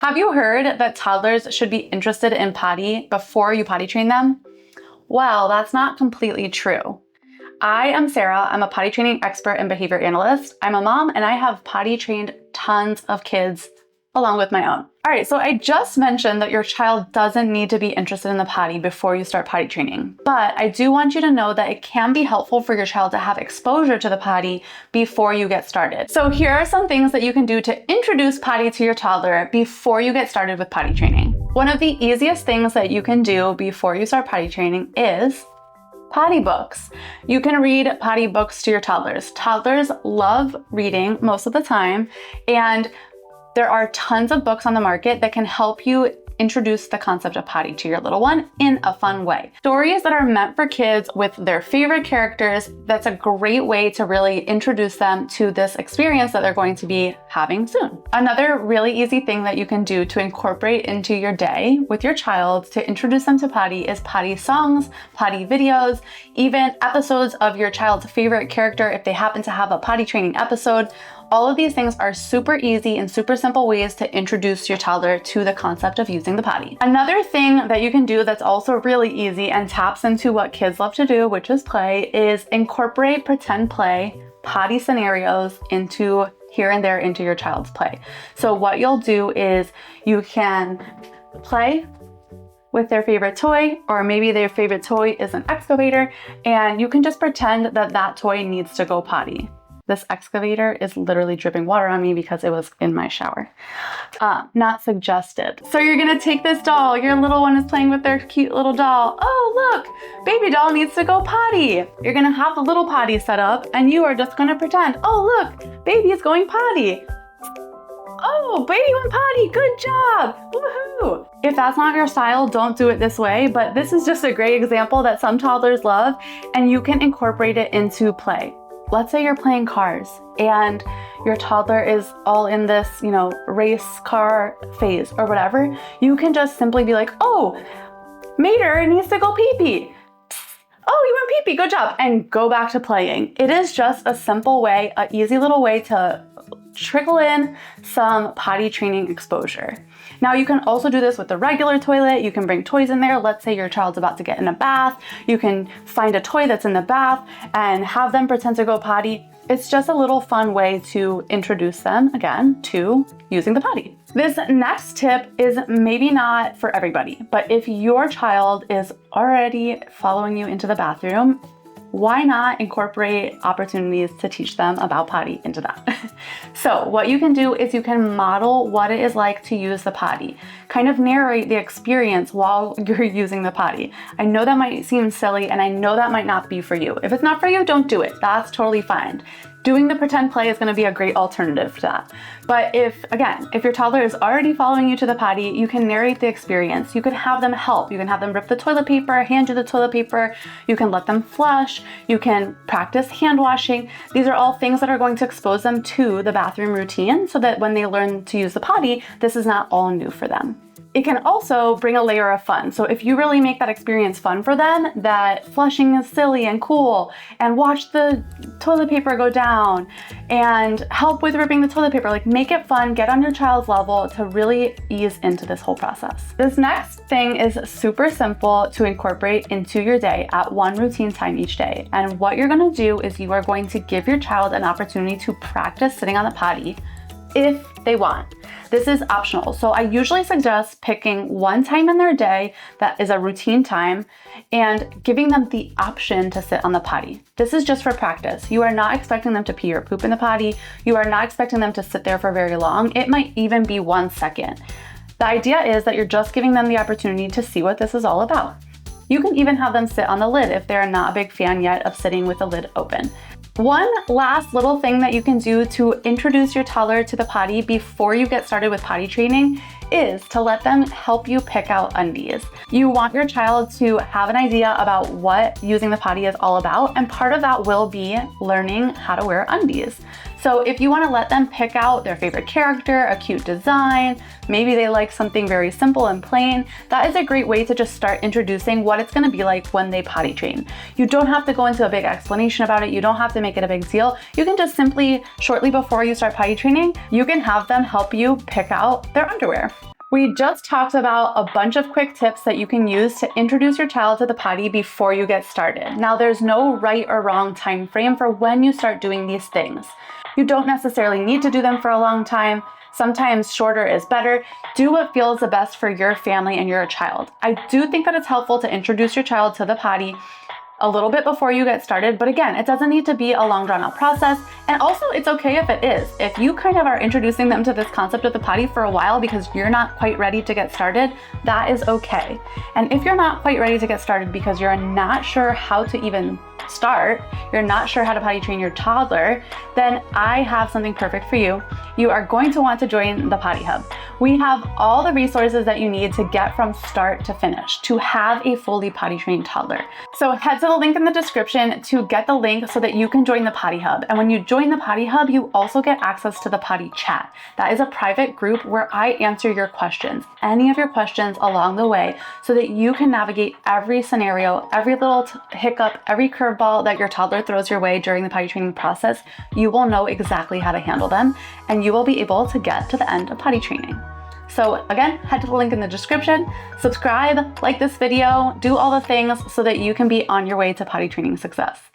Have you heard that toddlers should be interested in potty before you potty train them? Well, that's not completely true. I am Sarah. I'm a potty training expert and behavior analyst. I'm a mom and I have potty trained tons of kids along with my own. All right, so I just mentioned that your child doesn't need to be interested in the potty before you start potty training, but I do want you to know that it can be helpful for your child to have exposure to the potty before you get started. So here are some things that you can do to introduce potty to your toddler before you get started with potty training. One of the easiest things that you can do before you start potty training is potty books. You can read potty books to your toddlers. Toddlers love reading most of the time, and there are tons of books on the market that can help you introduce the concept of potty to your little one in a fun way. Stories that are meant for kids with their favorite characters, that's a great way to really introduce them to this experience that they're going to be having soon. Another really easy thing that you can do to incorporate into your day with your child to introduce them to potty is potty songs, potty videos, even episodes of your child's favorite character if they happen to have a potty training episode. All of these things are super easy and super simple ways to introduce your toddler to the concept of using the potty. Another thing that you can do that's also really easy and taps into what kids love to do, which is play, is incorporate pretend play, potty scenarios into here and there into your child's play. So what you'll do is you can play with their favorite toy, or maybe their favorite toy is an excavator, and you can just pretend that that toy needs to go potty. This excavator is literally dripping water on me because it was in my shower. Not suggested. So you're gonna take this doll, your little one is playing with their cute little doll. Oh look, baby doll needs to go potty. You're gonna have the little potty set up and you are just gonna pretend, oh look, baby is going potty. Oh, baby went potty, good job, woohoo. If that's not your style, don't do it this way, but this is just a great example that some toddlers love and you can incorporate it into play. Let's say you're playing cars and your toddler is all in this, race car phase or whatever. You can just simply be like, oh, Mater needs to go pee-pee. Oh, you went pee-pee, good job. And go back to playing. It is just a simple way, an easy little way to trickle in some potty training exposure. Now you can also do this with the regular toilet. You can bring toys in there. Let's say your child's about to get in a bath. You can find a toy that's in the bath and have them pretend to go potty. It's just a little fun way to introduce them, again, to using the potty. This next tip is maybe not for everybody, but if your child is already following you into the bathroom, why not incorporate opportunities to teach them about potty into that? So what you can do is you can model what it is like to use the potty, kind of narrate the experience while you're using the potty. I know that might seem silly and I know that might not be for you. If it's not for you, don't do it. That's totally fine. Doing the pretend play is going to be a great alternative to that. But if your toddler is already following you to the potty, you can narrate the experience. You can have them help. You can have them rip the toilet paper, hand you the toilet paper. You can let them flush. You can practice hand washing. These are all things that are going to expose them to the bathroom routine so that when they learn to use the potty, this is not all new for them. It can also bring a layer of fun. So if you really make that experience fun for them, that flushing is silly and cool, and watch the toilet paper go down, and help with ripping the toilet paper, like make it fun, get on your child's level to really ease into this whole process. This next thing is super simple to incorporate into your day at one routine time each day. And what you're gonna do is you are going to give your child an opportunity to practice sitting on the potty if they want. This is optional. So I usually suggest picking one time in their day that is a routine time and giving them the option to sit on the potty. This is just for practice. You are not expecting them to pee or poop in the potty. You are not expecting them to sit there for very long. It might even be 1 second. The idea is that you're just giving them the opportunity to see what this is all about. You can even have them sit on the lid if they're not a big fan yet of sitting with the lid open. One last little thing that you can do to introduce your toddler to the potty before you get started with potty training is to let them help you pick out undies. You want your child to have an idea about what using the potty is all about, and part of that will be learning how to wear undies. So if you want to let them pick out their favorite character, a cute design, maybe they like something very simple and plain, that is a great way to just start introducing what it's going to be like when they potty train. You don't have to go into a big explanation about it. You don't have to make it a big deal. You can just simply, shortly before you start potty training, you can have them help you pick out their underwear. We just talked about a bunch of quick tips that you can use to introduce your child to the potty before you get started. Now, there's no right or wrong time frame for when you start doing these things. You don't necessarily need to do them for a long time. Sometimes shorter is better. Do what feels the best for your family and your child. I do think that it's helpful to introduce your child to the potty a little bit before you get started, but again, it doesn't need to be a long drawn out process. And also it's okay if it is. If you kind of are introducing them to this concept of the potty for a while because you're not quite ready to get started, that is okay. And if you're not quite ready to get started because you're not sure how to even start, you're not sure how to potty train your toddler, then I have something perfect for you. You are going to want to join the Potty Hub. We have all the resources that you need to get from start to finish to have a fully potty trained toddler. So head to the link in the description to get the link so that you can join the Potty Hub. And when you join the Potty Hub, you also get access to the Potty Chat. That is a private group where I answer your questions, any of your questions along the way, so that you can navigate every scenario, every little hiccup, every curveball that your toddler throws your way during the potty training process. You will know exactly how to handle them, and you will be able to get to the end of potty training. So again, head to the link in the description, subscribe, like this video, do all the things so that you can be on your way to potty training success.